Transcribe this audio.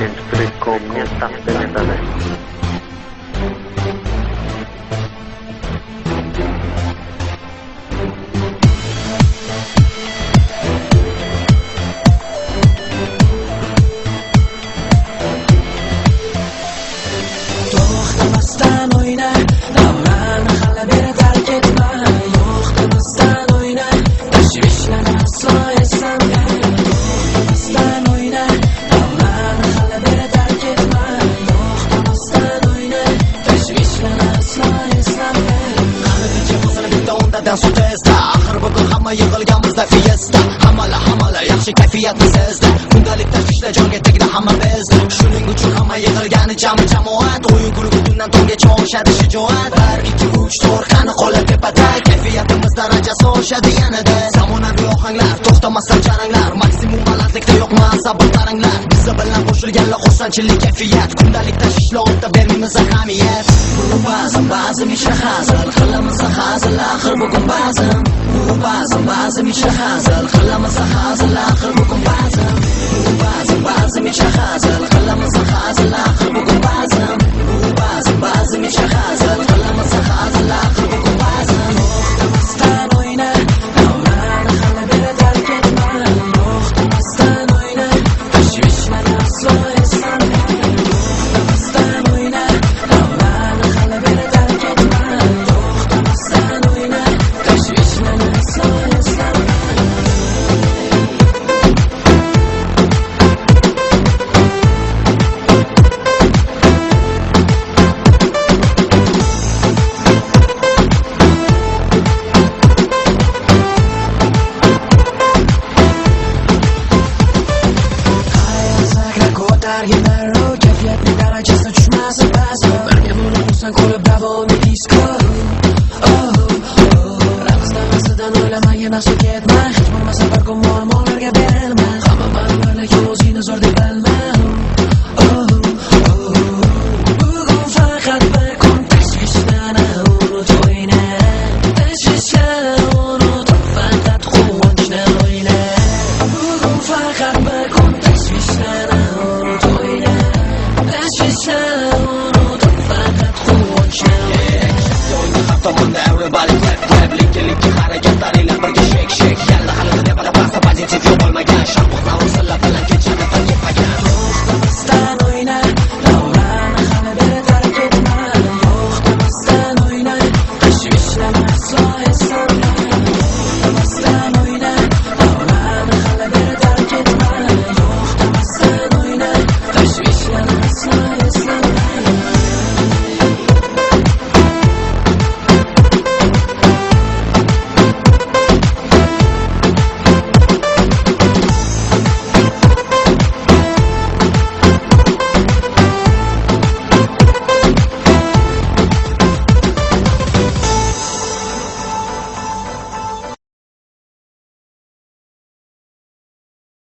Dentro.com taqdim etadi. To'xtamasdan o'yna, davrani hali beri tark etma. Yo'qdamasdan o'yna, tashvishlarni aslo eslamga. To'xtamasdan o'yna, davrani hali beri tark etma. Yo'qdamasdan o'yna, tashvishlarni aslo eslamga. Qalbincha o'zini bitta o'ndadan suv tezda. Axir bugun hamma yig'ilganmizda fiesta. Hamala yaxshi kayfiyatni sezdi. Kundalik tashvishlar jonga tegdi hamma bezdi. Shuning uchun hamma yig'ilgani jamoat. O'yin kuni butundan tongacha olishadi shijoat. 1 2 3 4 qani qo'llar tepada. Kayfiyatimiz darajasi oshadi yanada. Zamonaviy ohanglar, to'xtamasdan jaranglar. Maksimum balandlikda yo'qmas sabr taranglar. Biza bilan qo'shilganlar xursandchilik kayfiyat. Kundalik tashvishlar o'tda bermaymiz ahamiyat. Bu ba'zan ishra hazil qilamiz hazil axir bugun ba'zan. Bu ba'zan ishra hazil qilamiz hazil axir bugun ba'zan. Bu ba'zan ishra hazil qilamiz hazil axir bugun ba'zan. Bu ba'zan ishra hazil qilamiz hazil axir bugun ba'zan. To'xtamasdan o'yna, davrani hali beri tark etma. To'xtamasdan o'yna, tashvishlarni aslo eslamga. To'xtamasdan o'yna, davrani hali beri tark etma. To'xtamasdan o'yna, tashvishlarni aslo eslamga. Ko'targin darrov, kayfiyatning darajasi tushmasin ba'zan. Birga bo'lib xursand qilib davom et disco. Raqs damasidan o'ylamagin, aslo ketma.